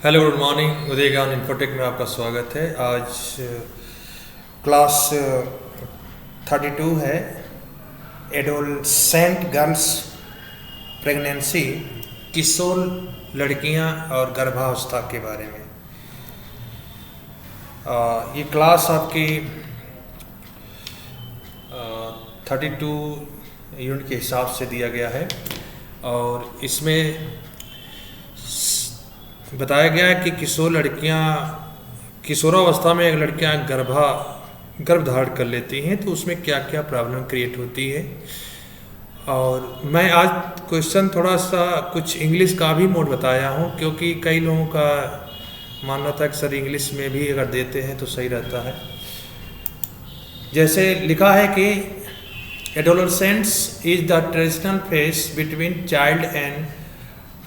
Hello, good morning. उदय ज्ञान infotech में आपका स्वागत है। आज क्लास 32 है, एडोलसेंट गर्ल्स प्रेगनेंसी, किशोर लड़कियां और गर्भावस्था के बारे में। ये क्लास आपकी 32 यूनिट के हिसाब से दिया गया है और इसमें बताया गया है कि किशोरावस्था में अगर लड़कियां गर्भ धारण कर लेती हैं तो उसमें क्या क्या प्रॉब्लम क्रिएट होती है। और मैं आज क्वेश्चन थोड़ा सा कुछ इंग्लिश का भी मोड बताया हूं, क्योंकि कई लोगों का मानना था कि सर इंग्लिश में भी अगर देते हैं तो सही रहता है। जैसे लिखा है कि adolescence is the transitional phase between child and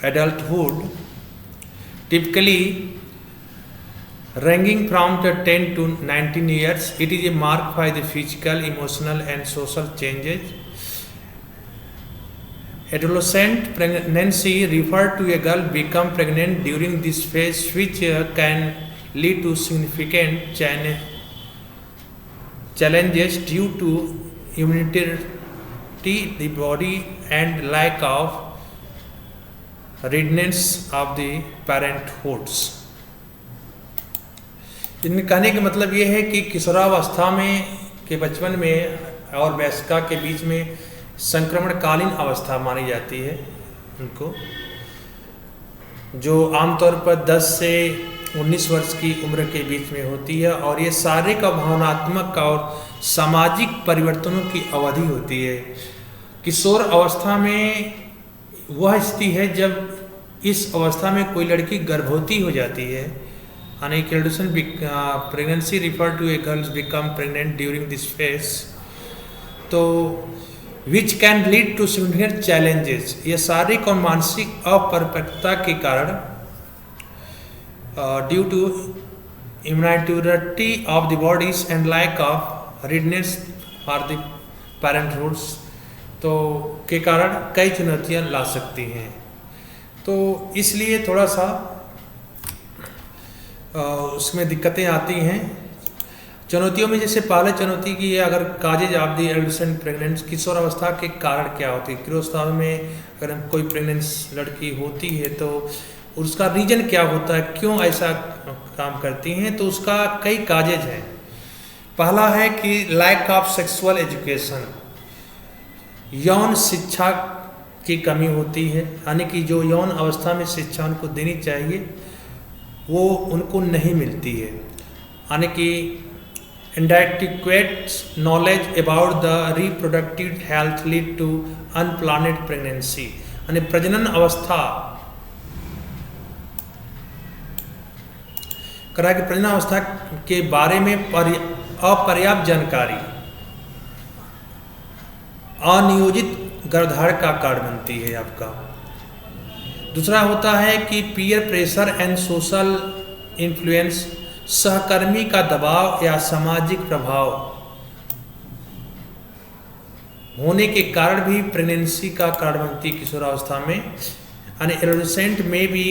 adulthood, typically ranging from the 10 to 19 years. It is marked by the physical, emotional and social changes. Adolescent pregnancy refers to a girl become pregnant during this phase, which can lead to significant challenges due to immunity, the body and lack of readiness of the parenthood. इनके कहने का मतलब ये है कि किशोरावस्था में के बचपन में और वयस्का के बीच में संक्रमणकालीन अवस्था मानी जाती है उनको, जो आमतौर पर 10 से 19 वर्ष की उम्र के बीच में होती है और ये शारीरिक और भावनात्मक और सामाजिक परिवर्तनों की अवधि होती है। किशोर अवस्था में वह स्थिति है जब इस अवस्था में कोई लड़की गर्भवती हो जाती है, यानी pregnancy refer to a girls become pregnant during this phase, तो which can lead to significant challenges. ये शारीरिक और मानसिक अपरिपक्वता के कारण due to immunity of the bodies and lack of readiness for the parenthoods, तो के कारण कई चुनौतियां ला सकती हैं। तो इसलिए थोड़ा सा उसमें दिक्कतें आती हैं। चुनौतियों में जैसे पहले चुनौती की है, अगर causes of the adolescent pregnance, किशोरावस्था के कारण क्या होती है। किशोरावस्था में अगर कोई प्रेगनेंस लड़की होती है तो उसका रीजन क्या होता है, क्यों ऐसा काम करती हैं, तो उसका कई काजेज हैं। पहला है कि लैक ऑफ सेक्सुअल एजुकेशन, यौन शिक्षा की कमी होती है, यानी कि जो यौन अवस्था में शिक्षा उनको देनी चाहिए वो उनको नहीं मिलती है, यानी कि inadequate knowledge about the reproductive health lead to unplanned pregnancy, यानी प्रजनन अवस्था करा कि प्रजनन अवस्था के बारे में अपर्याप्त जानकारी अनियोजित गर्भधारण का कारण बनती है आपका। दूसरा होता है कि peer pressure and social influence, सहकर्मी का दबाव या सामाजिक प्रभाव होने के कारण भी प्रेगनेंसी का कारण बनती है किशोरावस्था में। यानी एडोलसेंट में भी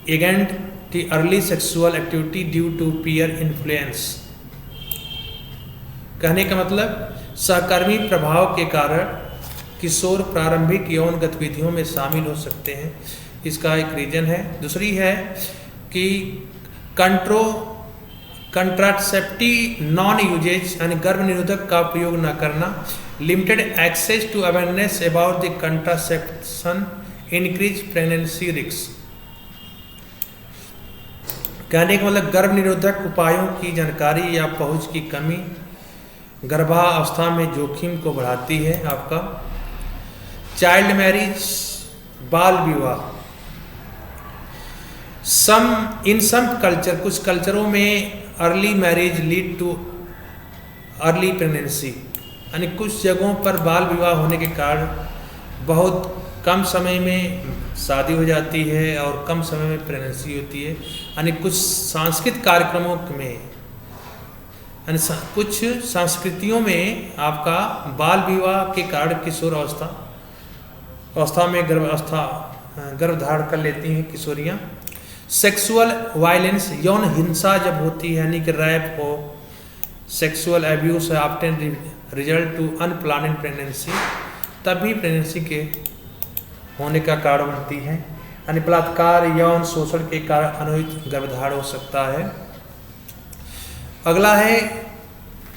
against the early sexual activity due to peer influence, कहने का मतलब सहकर्मी प्रभाव के कारण किशोर प्रारंभिक यौन गतिविधियों में शामिल हो सकते हैं, इसका एक रीजन है। दूसरी है कि कंट्रासेप्टिव नॉन यूजेज, यानी गर्भ निरोधक का उपयोग न करना, limited access to awareness about the contraception increase pregnancy risk, कहने का मतलब गर्भ निरोधक उपायों की जानकारी या पहुंच की कमी गर्भावस्था में जोखिम को बढ़ाती है आपका। चाइल्ड मैरिज, बाल विवाह, इन सम कल्चर, कुछ कल्चरों में early marriage lead too early pregnancy, यानी कुछ जगहों पर बाल विवाह होने के कारण बहुत कम समय में शादी हो जाती है और कम समय में प्रेगनेंसी होती है। यानी कुछ सांस्कृतिक कार्यक्रमों में, कुछ संस्कृतियों में आपका बाल विवाह के कारण किशोर अवस्था में गर्भ धारण कर लेती हैं किशोरियाँ। सेक्सुअल वायलेंस, यौन हिंसा जब होती है, यानी कि रैप हो, sexual abuse often result to unplanned pregnancy, तभी प्रेगनेंसी के होने का कारण बनती है। यानी बलात्कार, यौन शोषण के कारण अनुचित गर्भधारण हो सकता है। अगला है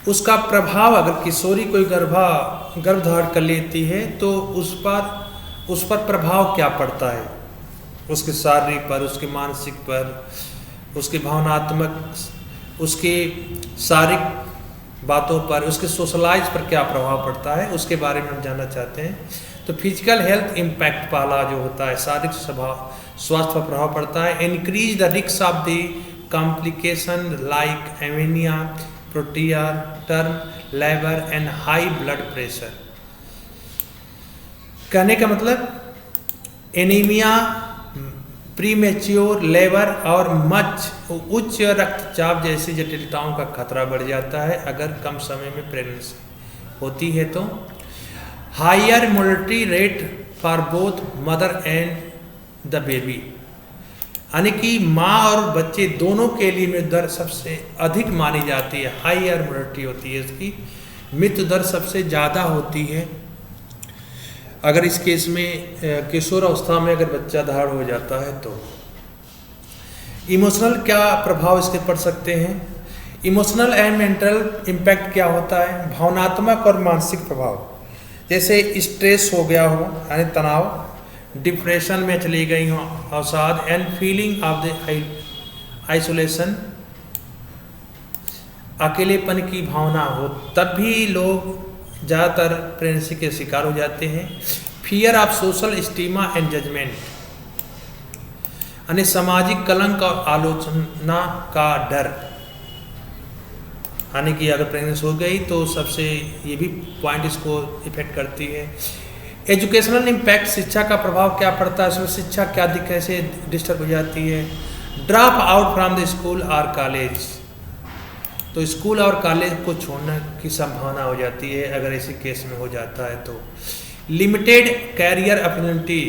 उसका प्रभाव, अगर किशोरी कोई गर्भधारण कर लेती है तो उस पर प्रभाव क्या पड़ता है, उसके शारीरिक पर, उसके मानसिक पर, उसके भावनात्मक, उसके शारीरिक बातों पर, उसके सोशलाइज पर क्या प्रभाव पड़ता है, उसके बारे में हम जानना चाहते हैं। तो फिजिकल हेल्थ इम्पैक्ट पहला जो होता है, शारीरिक स्वास्थ्य पर प्रभाव पड़ता है। Increase the risk of the complication like anaemia, Protea, term labour and high blood pressure. कहने का मतलब एनीमिया, प्रीमेच्योर लेबर और उच्च रक्तचाप जैसी जटिलताओं का खतरा बढ़ जाता है अगर कम समय में प्रेगनेंसी होती है। तो higher mortality rate for both mother and the baby, यानी कि माँ और बच्चे दोनों के लिए मृत्यु दर सबसे अधिक मानी जाती है। हायर मोर्टेलिटी होती है, इसकी मृत्यु दर सबसे ज़्यादा होती है अगर इस केस में किशोर अवस्था में अगर बच्चा धारण हो जाता है। तो इमोशनल क्या प्रभाव इसके पड़ सकते हैं? इमोशनल एंड मेंटल इम्पैक्ट क्या होता है? भावनात्मक और मानसिक प्रभाव, जैसे स्ट्रेस हो गया हो, यानी तनाव, डिप्रेशन में चली गई हो, अवसाद and feeling of the isolation, अकेलेपन की भावना हो, तब भी लोग ज़्यादातर प्रेगनेंसी के शिकार हो जाते हैं। Fear of social stigma and judgement, यानी सामाजिक कलंक और आलोचना का डर, यानी कि अगर प्रेगनेंसी हो गई तो सबसे ये भी पॉइंट इसको इफेक्ट करती है। एजुकेशनल इम्पैक्ट, शिक्षा का प्रभाव क्या पड़ता है, उसमें शिक्षा क्या कैसे डिस्टर्ब हो जाती है। Drop out from the school और कॉलेज, तो स्कूल और कॉलेज को छोड़ने की संभावना हो जाती है अगर ऐसे केस में हो जाता है। तो लिमिटेड कैरियर अपॉर्चुनिटी,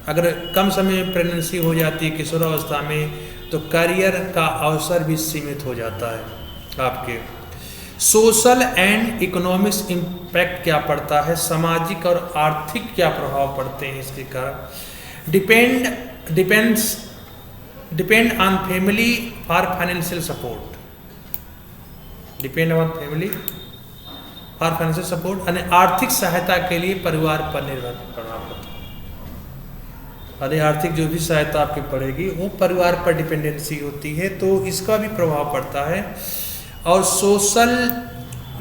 अगर कम समय में प्रेगनेंसी हो जाती है किशोरावस्था में तो करियर का अवसर भी सीमित हो जाता है आपके। सोशल एंड इकोनॉमिक इम्पैक्ट क्या पड़ता है, सामाजिक और आर्थिक क्या प्रभाव पड़ते हैं इसके कारण। Depend on family for financial support, depend on family for financial support, यानी आर्थिक सहायता के लिए परिवार पर निर्भर करना पड़ता है। यानी आर्थिक जो भी सहायता आपकी पड़ेगी वो परिवार पर डिपेंडेंसी होती है, तो इसका भी प्रभाव पड़ता है। और social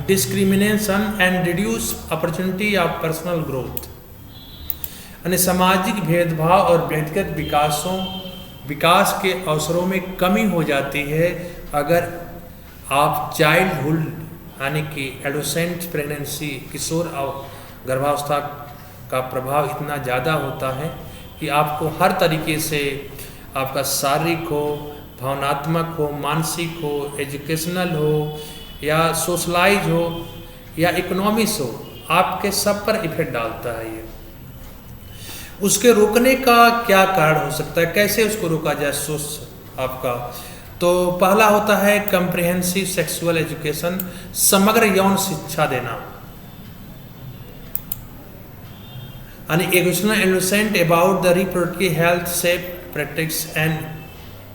discrimination and reduce opportunity of personal growth, यानी सामाजिक भेदभाव और व्यक्तिगत विकास के अवसरों में कमी हो जाती है अगर आप चाइल्डहुड, यानी कि एडोसेंट प्रेगनेंसी, किशोर गर्भावस्था का प्रभाव इतना ज़्यादा होता है कि आपको हर तरीके से आपका शारीरिक हो, भावनात्मक हो, मानसिक हो, एजुकेशनल हो या सोशलाइज हो या इकोनॉमिक्स हो, आपके सब पर इफेक्ट डालता है ये। उसके रोकने का क्या कारण हो सकता है, कैसे उसको रोका जाए सोच आपका? तो पहला होता है कम्प्रिहेंसिव सेक्सुअल एजुकेशन, समग्र यौन शिक्षा देना, यानी educational adolescent about the reproductive health, safe practice and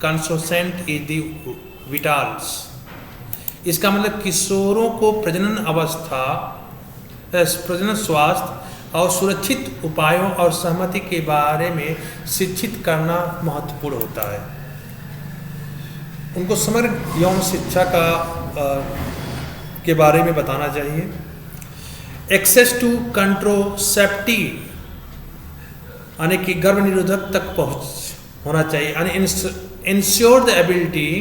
consent is the vitals. इसका मतलब किशोरों को प्रजनन अवस्था, प्रजनन स्वास्थ्य और सुरक्षित उपायों और सहमति के बारे में शिक्षित करना महत्वपूर्ण होता है। उनको समग्र यौन शिक्षा के बारे में बताना चाहिए। एक्सेस टू कंट्रोसेप्टिव, यानी कि गर्भ निरोधक तक पहुंच होना चाहिए, यानी ensure the ability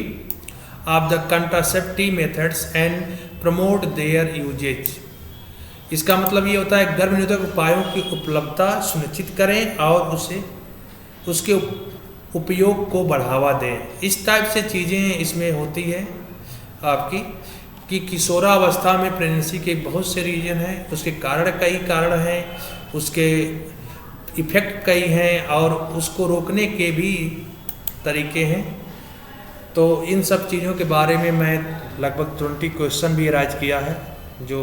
of the contraceptive methods and promote their uses. इसका मतलब ये होता है गर्भ निरोधक उपायों की उपलब्धता सुनिश्चित करें और उसके उपयोग को बढ़ावा दें। इस टाइप से चीज़ें इसमें होती है आपकी कि किशोरावस्था में प्रेगनेंसी के बहुत से रीजन हैं, उसके कई कारण हैं, उसके इफेक्ट कई हैं और उसको रोकने के भी तरीके हैं। तो इन सब चीज़ों के बारे में मैं लगभग 20 क्वेश्चन भी राइज किया है जो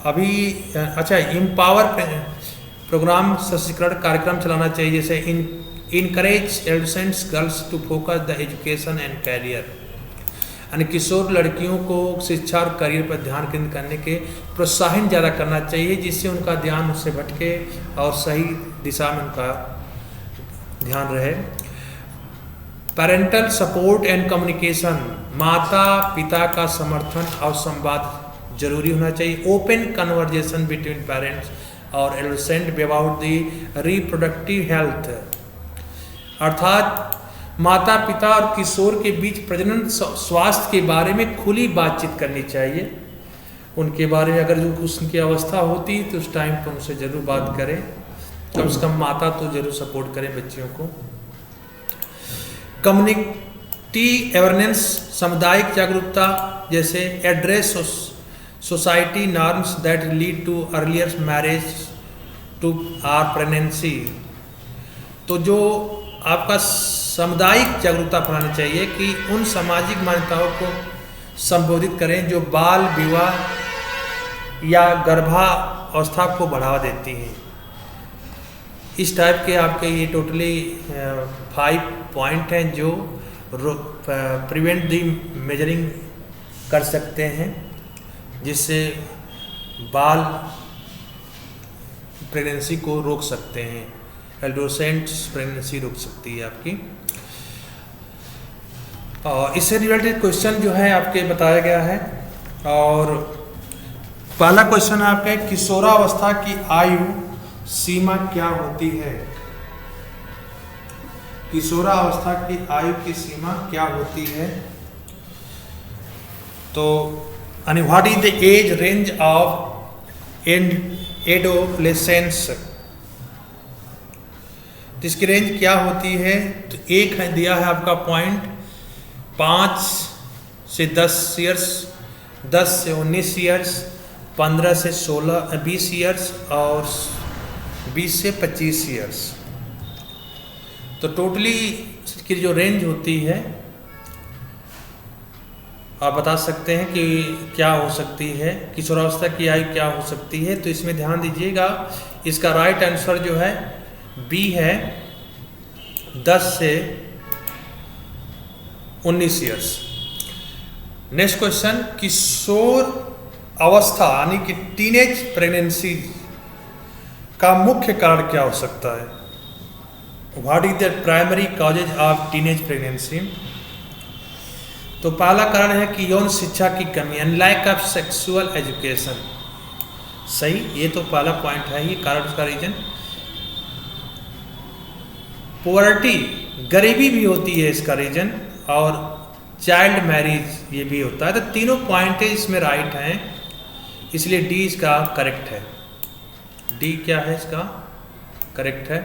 अभी अच्छा इम्पावर प्रोग्राम सशक्तिकरण कार्यक्रम चलाना चाहिए, जैसे encourage adolescents girls to focus the education and career, यानी किशोर लड़कियों को शिक्षा और करियर पर ध्यान केंद्रित करने के प्रोत्साहन ज़्यादा करना चाहिए, जिससे उनका ध्यान उससे भटके और सही दिशा में उनका ध्यान रहे। पेरेंटल सपोर्ट एंड कम्युनिकेशन, माता पिता का समर्थन और संवाद जरूरी होना चाहिए। ओपन कन्वर्जेशन बिटवीन पेरेंट्स और adolescent about the reproductive health, अर्थात माता पिता और किशोर के बीच प्रजनन स्वास्थ्य के बारे में खुली बातचीत करनी चाहिए। उनके बारे में अगर जो उनकी अवस्था होती है तो उस टाइम पर उनसे जरूर बात करें, कम से कम माता तो जरूर सपोर्ट करें बच्चियों को। कम्युनिटी अवेयरनेस, सामुदायिक जागरूकता, जैसे address society norms that lead to earlier marriage to or pregnancy, तो जो आपका सामुदायिक जागरूकता फैलानी चाहिए कि उन सामाजिक मान्यताओं को संबोधित करें जो बाल विवाह या गर्भावस्था को बढ़ावा देती हैं। इस टाइप के आपके ये टोटली 5 पॉइंट हैं जो प्रिवेंट दी मेजरिंग कर सकते हैं, जिससे बाल प्रेगनेंसी को रोक सकते हैं। एडोलेसेंट प्रेगनेंसी रोक सकती है आपकी। और इससे रिलेटेड क्वेश्चन जो है आपके बताया गया है। और पहला क्वेश्चन आपका किशोरावस्था की आयु सीमा क्या होती है? किशोरावस्था की आयु की सीमा क्या होती है? तो what is the age range of adolescence, तो इसकी रेंज क्या होती है? तो एक है दिया है आपका पॉइंट 5 से 10 ईयर्स, 10 से 19 ईयर्स, 15 से 20 ईयर्स और 20 से 25 ईयर्स। तो टोटली इसकी जो रेंज होती है आप बता सकते हैं कि क्या हो सकती है, किशोरावस्था की आयु क्या हो सकती है। तो इसमें ध्यान दीजिएगा, इसका राइट आंसर जो है बी है, 10 से 19 ईयर्स। नेक्स्ट क्वेश्चन, किशोर अवस्था यानी कि टीनेज प्रेगनेंसी का मुख्य कारण क्या हो सकता है? What is the primary causes of teenage pregnancy? तो पहला कारण है कि यौन शिक्षा की कमी and lack of sexual education. सही, ये तो पहला पॉइंट है, ये कारण उसका रीजन। पोवर्टी, गरीबी भी होती है इसका रीजन, और चाइल्ड मैरिज ये भी होता है। तो तीनों पॉइंट इसमें राइट हैं, इसलिए डी इसका करेक्ट है। डी क्या है इसका करेक्ट है।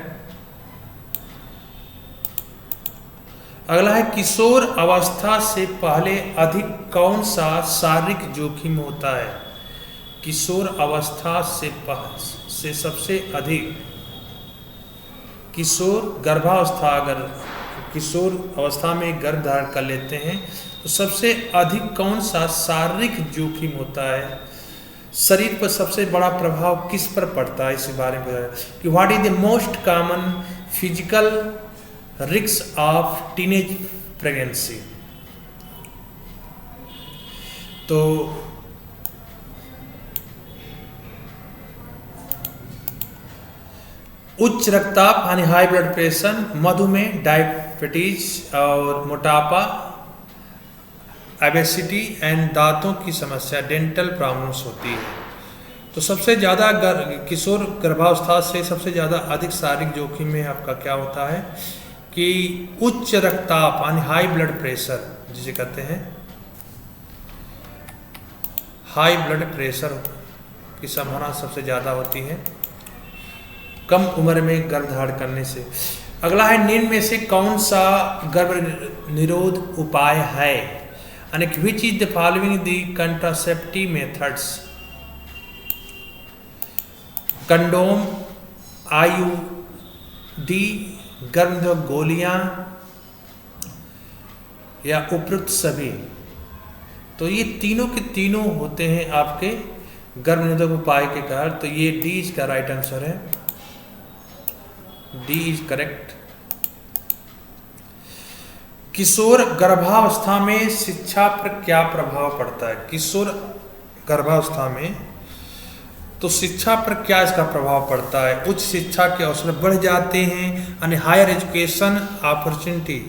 अगला है, किशोर अवस्था से पहले अधिक कौन सा शारीरिक जोखिम होता है? किशोर अवस्था से सबसे अधिक, किशोर गर्भावस्था, अगर किशोर अवस्था में गर्भ धारण कर लेते हैं तो सबसे अधिक कौन सा शारीरिक जोखिम होता है? शरीर पर सबसे बड़ा प्रभाव किस पर पड़ता है, इस बारे में बताया कि what is the most common physical risk of teenage pregnancy. तो उच्च रक्तचाप यानी हाई ब्लड प्रेशर, मधुमेह, डायबिटीज और मोटापा, ओबेसिटी एंड दांतों की समस्या, डेंटल प्रॉब्लम्स होती है। तो सबसे ज़्यादा किशोर गर्भावस्था से सबसे ज़्यादा अधिक शारीरिक जोखिम में आपका क्या होता है कि उच्च रक्तचाप यानी हाई ब्लड प्रेशर, जिसे कहते हैं हाई ब्लड प्रेशर की संभावना सबसे ज़्यादा होती है कम उम्र में गर्भधारण करने से। अगला है, निम्न में से कौन सा गर्भ निरोध उपाय है? यानी which is the following the contraceptive methods? Condom, IUD, गर्भनिरोधक गोलियां या उपयुक्त सभी। तो ये तीनों के तीनों होते हैं आपके गर्भनिरोधक उपाय के कारण। तो ये डी इसका राइट आंसर है, डी इज करेक्ट। किशोर गर्भावस्था में शिक्षा पर क्या प्रभाव पड़ता है? किशोर गर्भावस्था में तो शिक्षा पर क्या इसका प्रभाव पड़ता है? उच्च शिक्षा के अवसर बढ़ जाते हैं, यानी higher education opportunity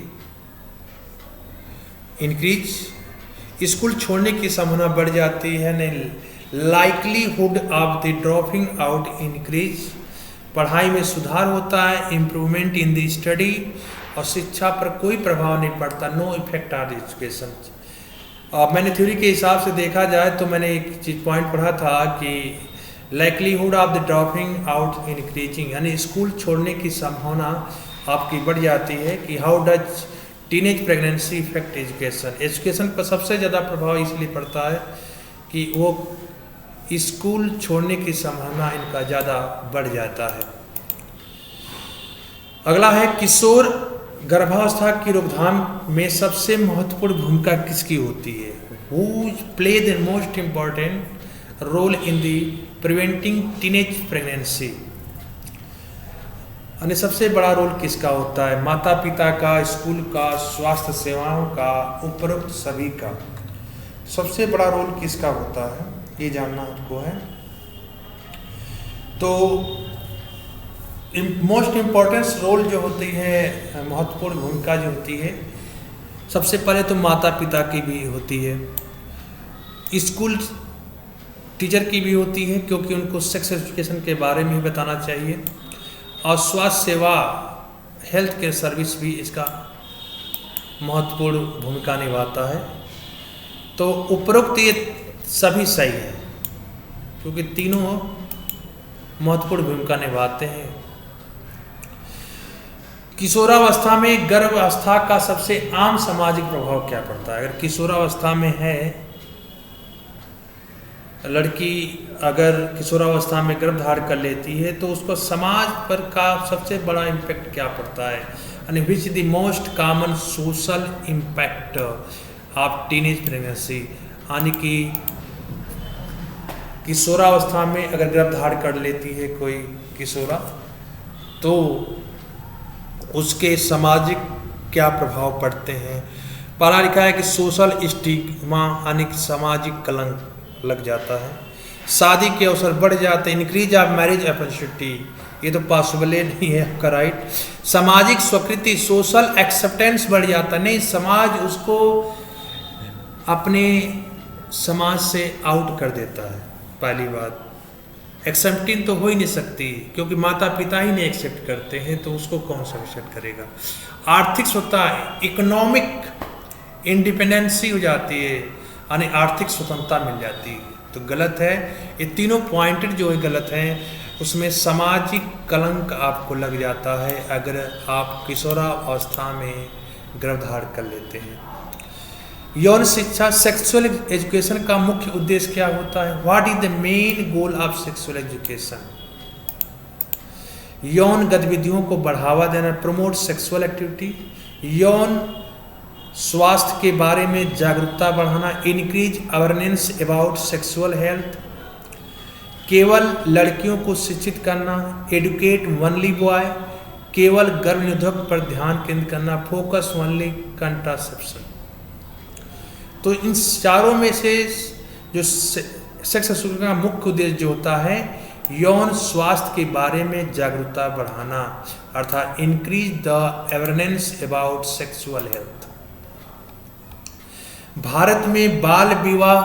increase. School छोड़ने की संभावना बढ़ जाती है, likelihood of the dropping out increase. पढ़ाई में सुधार होता है, इम्प्रूवमेंट इन द स्टडी। और शिक्षा पर कोई प्रभाव नहीं पड़ता, नो इफेक्ट ऑन एजुकेशन। मैंने थ्योरी के हिसाब से देखा जाए तो मैंने एक चीज पॉइंट पढ़ा था कि likelihood of the dropping out increasing, यानी स्कूल छोड़ने की संभावना आपकी बढ़ जाती है। कि how does teenage pregnancy effect education? Education पर सबसे ज़्यादा प्रभाव इसलिए पड़ता है कि वो स्कूल छोड़ने की संभावना इनका ज़्यादा बढ़ जाता है। अगला है किशोर गर्भावस्था की रोकथाम में सबसे महत्वपूर्ण भूमिका किसकी होती है? Who play the most important role in the preventing teenage pregnancy? यानी सबसे बड़ा रोल किसका होता है? माता पिता का, स्कूल का, स्वास्थ्य सेवाओं का, उपरोक्त सभी का। सबसे बड़ा रोल किसका होता है ये जानना आपको है। तो मोस्ट इम्पोर्टेंस रोल जो होती है, महत्वपूर्ण भूमिका जो होती है, सबसे पहले तो माता पिता की भी होती है, स्कूल टीचर की भी होती है क्योंकि उनको सेक्स एजुकेशन के बारे में बताना चाहिए, और स्वास्थ्य सेवा हेल्थ केयर सर्विस भी इसका महत्वपूर्ण भूमिका निभाता है। तो उपरोक्त ये सभी सही है क्योंकि तीनों महत्वपूर्ण भूमिका निभाते हैं। किशोरावस्था में गर्भावस्था का सबसे आम सामाजिक प्रभाव क्या पड़ता है? अगर किशोरावस्था में है लड़की, अगर किशोरावस्था में गर्भधारण कर लेती है तो उसको समाज पर का सबसे बड़ा इम्पैक्ट क्या पड़ता है? यानी which the most common social impact of teenage pregnancy? यानी कि किशोरावस्था में अगर गर्भधारण कर लेती है कोई किशोरा तो उसके सामाजिक क्या प्रभाव पड़ते हैं? पढ़ा लिखा है कि सोशल स्टिग्मा यानी कि सामाजिक कलंक लग जाता है, शादी के अवसर बढ़ जाते हैं, इंक्रीज ऑफ मैरिज अपॉर्चुनिटी, ये तो पॉसिबल नहीं है आपका राइट। सामाजिक स्वीकृति सोशल एक्सेप्टेंस बढ़ जाता है, नहीं समाज उसको अपने समाज से आउट कर देता है। पहली बात एक्सेप्टिंग तो हो ही नहीं सकती क्योंकि माता पिता ही नहीं एक्सेप्ट करते हैं तो उसको कौन सा एक्सेप्ट करेगा। आर्थिक स्वतंत्रता, इकोनॉमिक इंडिपेंडेंसी हो जाती है, यानी आर्थिक स्वतंत्रता मिल जाती है, तो गलत है। ये तीनों पॉइंट जो है गलत हैं। उसमें सामाजिक कलंक आपको लग जाता है अगर आप किशोरावस्था में गर्भधारण कर लेते हैं। यौन शिक्षा, सेक्सुअल एजुकेशन का मुख्य उद्देश्य क्या होता है? What is the main goal of sexual education? यौन गतिविधियों को बढ़ावा देना, प्रमोट सेक्सुअल एक्टिविटी, यौन स्वास्थ्य के बारे में जागरूकता बढ़ाना, increase awareness about sexual health, केवल लड़कियों को शिक्षित करना, एडुकेट ओनली बॉय, केवल गर्भनिरोधक पर ध्यान केंद्रित करना, फोकस ओनली कंट्रासेप्शन। तो इन चारों में से जो सेक्स एजुकेशन का मुख्य उद्देश्य जो होता है यौन स्वास्थ्य के बारे में जागरूकता बढ़ाना, अर्थात increase the awareness about sexual health. Bharat में बाल विवाह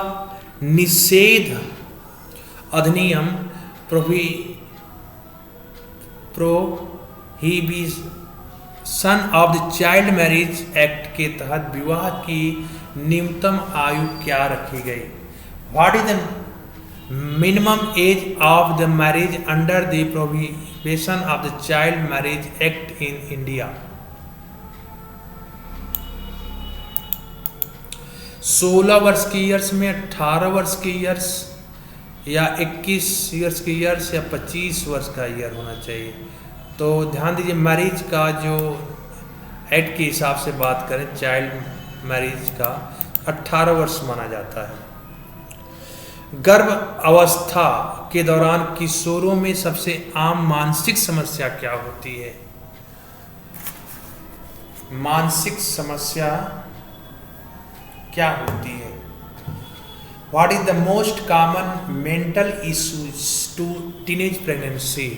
निषेध अधिनियम prohibition of the child marriage act के तहत विवाह की न्यूनतम आयु क्या रखी गई? What is the minimum age of the marriage under the prohibition of the child marriage act in India? 16 वर्ष की ईयर्स में, 18 वर्ष की ईयर्स या 21 ईयर्स की ईयर्स या 25 वर्ष का ईयर होना चाहिए। तो ध्यान दीजिए, मैरिज का जो एक्ट के हिसाब से बात करें, चाइल्ड मैरिज का 18 वर्ष माना जाता है। गर्भ अवस्था के दौरान किशोरों में सबसे आम मानसिक समस्या क्या होती है? मानसिक समस्या क्या होती है? What is the most common mental issues to teenage pregnancy?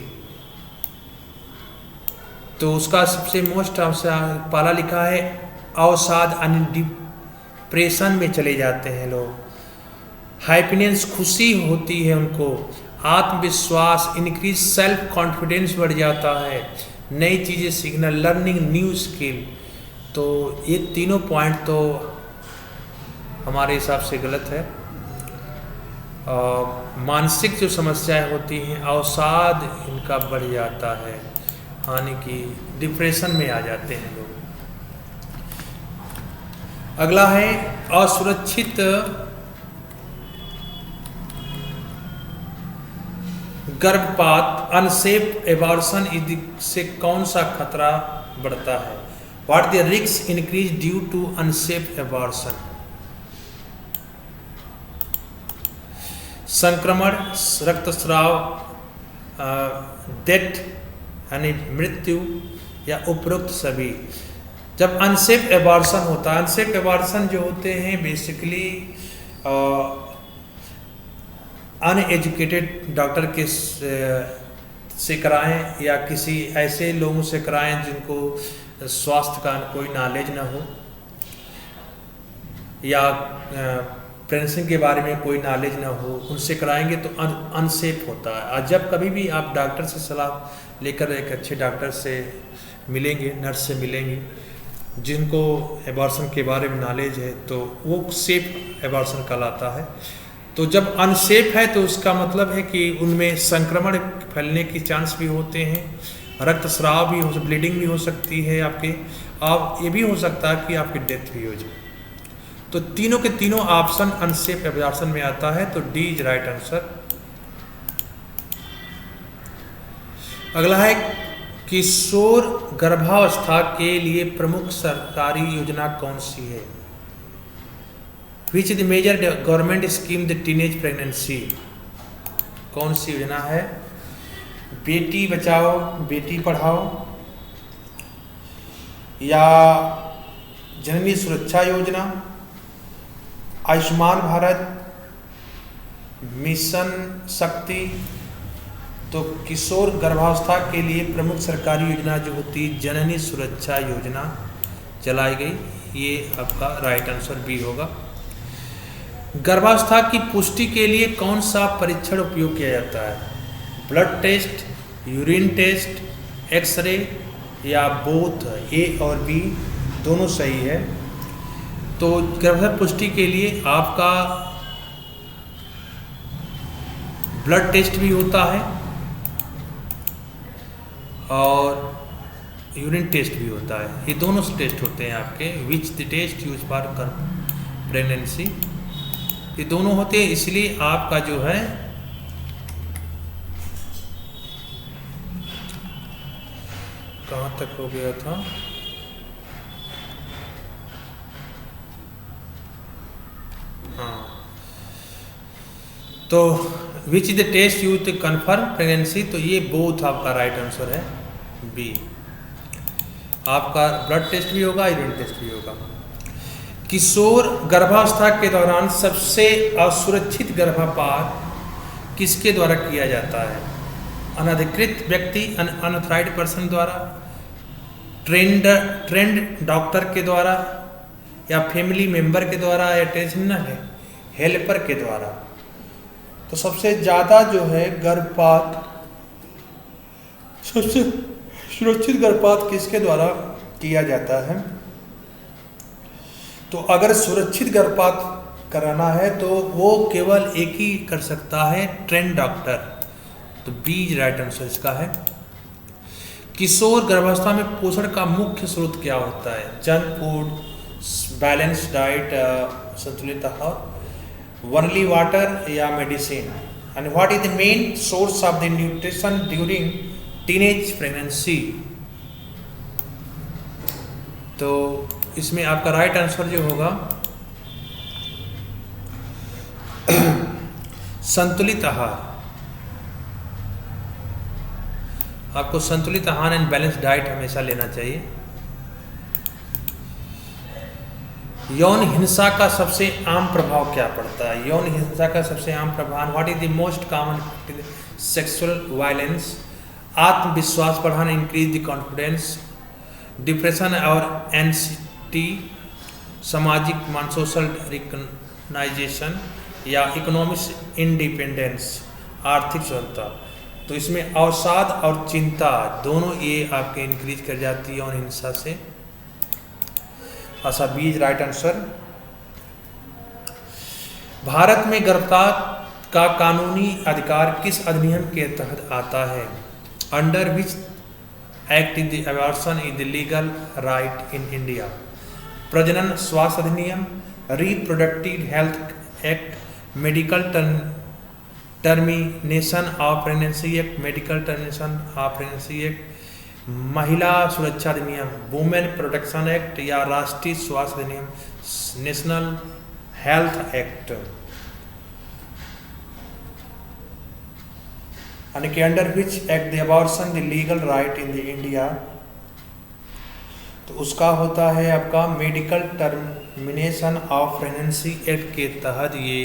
तो उसका सबसे मोस्ट पहला लिखा है अवसाद, डिप्रेशन में चले जाते हैं लोग। हैप्पीनेस, खुशी होती है उनको। आत्मविश्वास, इंक्रीज सेल्फ कॉन्फिडेंस बढ़ जाता है। नई चीज़ें सीखना, लर्निंग न्यू स्किल। तो ये तीनों पॉइंट तो हमारे हिसाब से गलत है। मानसिक जो समस्याएं होती हैं, अवसाद इनका बढ़ जाता है, यानी कि डिप्रेशन में आ जाते हैं लोग। अगला है असुरक्षित गर्भपात, अनसेफ एबॉर्शन से कौन सा खतरा बढ़ता है? What the risk increase due to unsafe abortion? संक्रमण, रक्तस्राव, डेथ यानी मृत्यु, या उपरोक्त सभी। जब अनसेफ एबॉर्शन होता है, अनसेफ एबॉर्शन जो होते हैं बेसिकली अनएजुकेटेड डॉक्टर के से कराएं या किसी ऐसे लोगों से कराएं जिनको स्वास्थ्य का कोई नॉलेज ना हो, या प्रेगनेंसी के बारे में कोई नॉलेज ना हो, उनसे कराएंगे तो अनसेफ होता है। और जब कभी भी आप डॉक्टर से सलाह लेकर एक अच्छे डॉक्टर से मिलेंगे, नर्स से मिलेंगे जिनको एबॉर्शन के बारे में नॉलेज है, तो वो सेफ एबॉर्शन कहलाता है। तो जब अनसेफ है तो उसका मतलब है कि उनमें संक्रमण फैलने की चांस भी होते हैं, रक्तस्राव भी हो, ब्लीडिंग भी हो सकती है आपके, और ये भी हो सकता है कि आपकी डेथ भी हो जाए। तो तीनों के तीनों ऑप्शन अनसेफ एबॉर्शन में आता है, तो डी इज राइट आंसर। अगला है किशोर गर्भावस्था के लिए प्रमुख सरकारी योजना कौन सी है? Which is the major government scheme the teenage pregnancy? कौन सी योजना है? बेटी बचाओ बेटी पढ़ाओ, या जननी सुरक्षा योजना, आयुष्मान भारत, मिशन शक्ति? तो किशोर गर्भावस्था के लिए प्रमुख सरकारी योजना जो होती है जननी सुरक्षा योजना चलाई गई, ये आपका राइट आंसर बी होगा। गर्भावस्था की पुष्टि के लिए कौन सा परीक्षण उपयोग किया जाता है? Blood test, urine test, x-ray, या बोथ? ए और बी दोनों सही है। तो गर्भावस्था पुष्टि के लिए आपका ब्लड टेस्ट भी होता है और यूरिन टेस्ट भी होता है, ये दोनों टेस्ट होते हैं आपके। Which the test use for pregnancy, ये दोनों होते हैं। इसलिए आपका जो है कहाँ तक हो गया था? हाँ, तो which is the test use to confirm pregnancy? तो ये बोथ आपका राइट आंसर है, बी। आपका ब्लड टेस्ट भी होगा, यूरिन टेस्ट भी होगा। किशोर गर्भावस्था के दौरान सबसे असुरक्षित गर्भपात किसके द्वारा किया जाता है? अनधिकृत व्यक्ति, अनऑथराइज्ड पर्सन द्वारा, ट्रेंड डॉक्टर के द्वारा, या फैमिली मेंबर के द्वारा, या टेंशनर हेल्पर के द्वारा? तो सबसे ज़्यादा जो है गर्भपात, सबसे सुरक्षित गर्भपात किसके द्वारा किया जाता है? तो अगर सुरक्षित गर्भपात कराना है तो वो केवल एक ही कर सकता है, ट्रेंड डॉक्टर। तो बी राइट आंसर इसका है। किशोर गर्भावस्था में पोषण का मुख्य स्रोत क्या होता है? जंक फूड, बैलेंस डाइट, संतुलित आहार, ओनली वाटर, या medicine? And what is the main source of the nutrition during teenage pregnancy. तो इसमें आपका राइट आंसर जो होगा संतुलित आहार। आपको संतुलित आहार एंड बैलेंस डाइट हमेशा लेना चाहिए। यौन हिंसा का सबसे आम प्रभाव क्या पड़ता है? यौन हिंसा का सबसे आम प्रभाव, what is the most common sexual violence? आत्मविश्वास बढ़ाना, इंक्रीज द कॉन्फिडेंस, डिप्रेशन और एंजाइटी, सामाजिक मान सोशल रिकग्नाइजेशन, या इकोनॉमिक इंडिपेंडेंस, आर्थिक स्वतंत्रता। तो इसमें अवसाद और चिंता दोनों ये आपके इंक्रीज कर जाती है यौन हिंसा से। आशा बीज राइट आंसर। भारत में गर्भपात का कानूनी अधिकार किस अधिनियम के तहत आता है? Under which act is the abortion is the legal right in India? प्रजनन स्वास्थ्य अधिनियम, reproductive health act, medical termination of pregnancy act, medical termination of pregnancy act, महिला सुरक्षा अधिनियम, वुमेन प्रोटेक्शन एक्ट, या राष्ट्रीय स्वास्थ्य अधिनियम, नेशनल हेल्थ एक्ट। यानी कि under which act the abortion the legal right in the India? तो उसका होता है आपका medical termination of pregnancy act के तहत, ये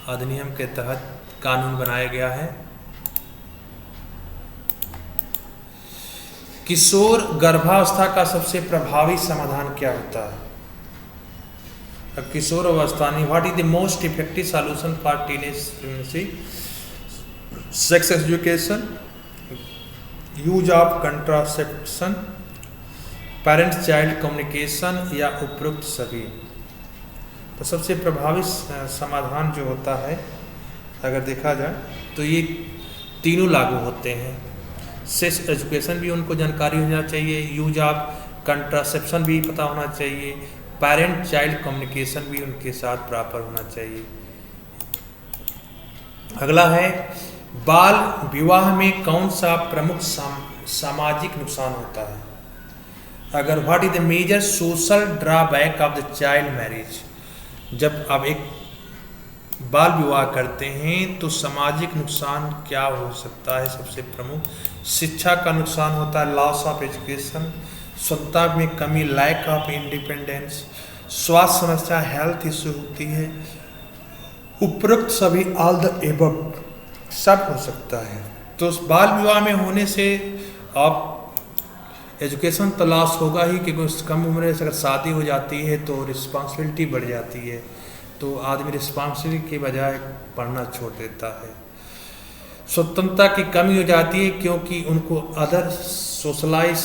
अधिनियम के तहत कानून बनाया गया है। किशोर गर्भावस्था का सबसे प्रभावी समाधान क्या होता है? अब किशोर अवस्था नहीं, what is the most effective solution for teenage pregnancy? Sex education, use of contraception, parents child communication, या उपरोक्त सभी। तो सबसे प्रभावी समाधान जो होता है अगर देखा जाए तो ये तीनों लागू होते हैं। सेक्स एजुकेशन भी उनको जानकारी होना चाहिए, यूज ऑफ कंट्रासेप्शन भी पता होना चाहिए, पेरेंट चाइल्ड कम्युनिकेशन भी उनके साथ प्रॉपर होना चाहिए। अगला है बाल विवाह में कौन सा प्रमुख सामाजिक नुकसान होता है? अगर what is the major social drawback of the child marriage? जब आप एक बाल विवाह करते हैं तो सामाजिक नुकसान क्या हो सकता है? सबसे प्रमुख शिक्षा का नुकसान होता है, लॉस ऑफ एजुकेशन, स्वतंत्रता में कमी, लैक ऑफ इंडिपेंडेंस, स्वास्थ्य समस्या, हेल्थ इश्यू होती है। उपरोक्त सभी ऑल द एबव सब हो सकता है। तो उस बाल विवाह में होने से आप एजुकेशन तो लॉस होगा ही, क्योंकि कम उम्र से अगर शादी हो जाती है तो रिस्पॉन्सिबिलिटी बढ़ जाती है, तो आदमी रिस्पॉन्सिबिलिटी के बजाय पढ़ना छोड़ देता है। स्वतंत्रता की कमी हो जाती है क्योंकि उनको अदर सोशलाइज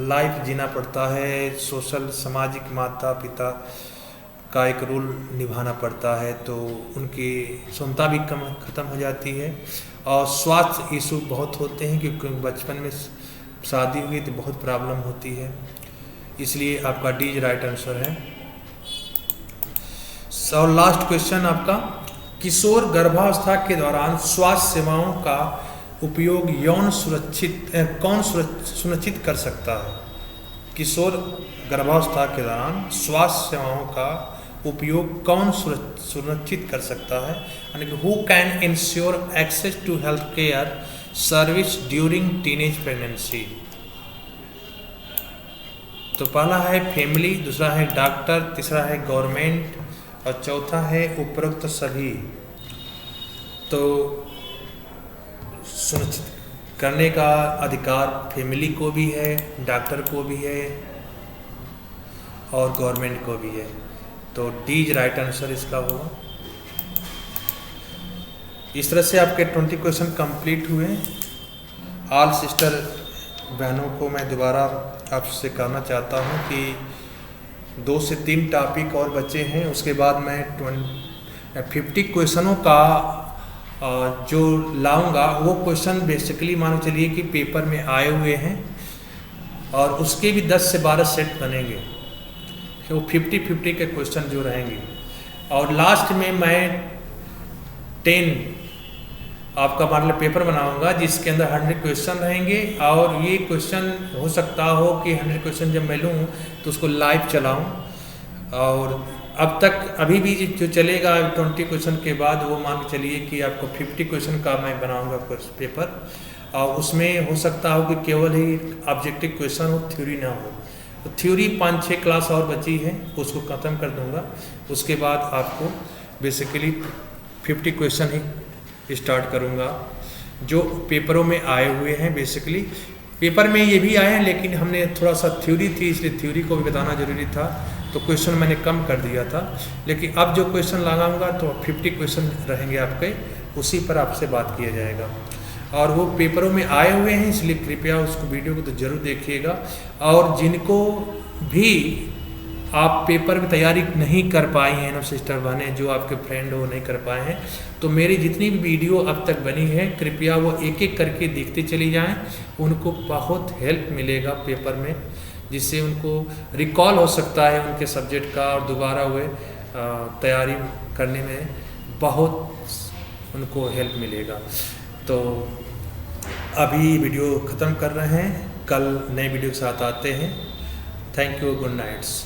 लाइफ जीना पड़ता है, सोशल सामाजिक माता पिता का एक रोल निभाना पड़ता है, तो उनकी स्वतंत्रता भी कम खत्म हो जाती है। और स्वास्थ्य इशू बहुत होते हैं क्योंकि बचपन में शादी हुई तो बहुत प्रॉब्लम होती है, इसलिए आपका डी राइट आंसर है। और लास्ट क्वेश्चन आपका, किशोर गर्भावस्था के दौरान स्वास्थ्य सेवाओं का उपयोग यौन कौन सुनिश्चित कर सकता है? किशोर गर्भावस्था के दौरान स्वास्थ्य सेवाओं का उपयोग कौन सुनिश्चित कर सकता है? यानी कि who can ensure access to health care service during teenage pregnancy? तो पहला है फैमिली, दूसरा है डॉक्टर, तीसरा है गवर्नमेंट और चौथा है उपरोक्त सभी। तो सुनिश्चित करने का अधिकार फैमिली को भी है, डॉक्टर को भी है और गवर्नमेंट को भी है। तो डी राइट आंसर इसका होगा। इस तरह से आपके 20 क्वेश्चन कंप्लीट हुए। ऑल सिस्टर बहनों को मैं दोबारा आपसे कहना चाहता हूँ कि 2 से 3 टॉपिक और बचे हैं, उसके बाद मैं 50 क्वेश्चनों का जो लाऊंगा वो क्वेश्चन बेसिकली मानो चलिए कि पेपर में आए हुए हैं और उसके भी 10 से 12 सेट बनेंगे, तो 50-50 के क्वेश्चन जो रहेंगे। और लास्ट में मैं 10 आपका मॉडल पेपर बनाऊंगा जिसके अंदर 100 क्वेश्चन रहेंगे, और ये क्वेश्चन हो सकता हो कि 100 क्वेश्चन जब मैं लूँ तो उसको लाइव चलाऊं। और अब तक अभी भी जो चलेगा 20 क्वेश्चन के बाद, वो मान के चलिए कि आपको 50 क्वेश्चन का मैं बनाऊंगा पेपर, और उसमें हो सकता हो कि केवल ही ऑब्जेक्टिव क्वेश्चन हो, थ्योरी ना हो। तो थ्योरी 5-6 क्लास और बची है, उसको ख़त्म कर दूंगा। उसके बाद आपको बेसिकली 50 क्वेश्चन ही स्टार्ट करूंगा जो पेपरों में आए हुए हैं। बेसिकली पेपर में ये भी आए हैं, लेकिन हमने थोड़ा सा थ्योरी थी इसलिए थ्योरी को भी बताना जरूरी था, तो क्वेश्चन मैंने कम कर दिया था। लेकिन अब जो क्वेश्चन लगाऊंगा तो 50 क्वेश्चन रहेंगे आपके, उसी पर आपसे बात किया जाएगा। और वो पेपरों में आए हुए हैं, इसलिए कृपया उसको वीडियो को तो जरूर देखिएगा। और जिनको भी आप पेपर की तैयारी नहीं कर पाए हैं, एनफ सिस्टर बने जो आपके फ्रेंड हो नहीं कर पाए हैं, तो मेरी जितनी भी वीडियो अब तक बनी है कृपया वो एक एक करके देखते चली जाएं। उनको बहुत हेल्प मिलेगा पेपर में, जिससे उनको रिकॉल हो सकता है उनके सब्जेक्ट का, और दोबारा वे तैयारी करने में बहुत उनको हेल्प मिलेगा। तो अभी वीडियो ख़त्म कर रहे हैं, कल नए वीडियो के साथ आते हैं। Thank you, good nights.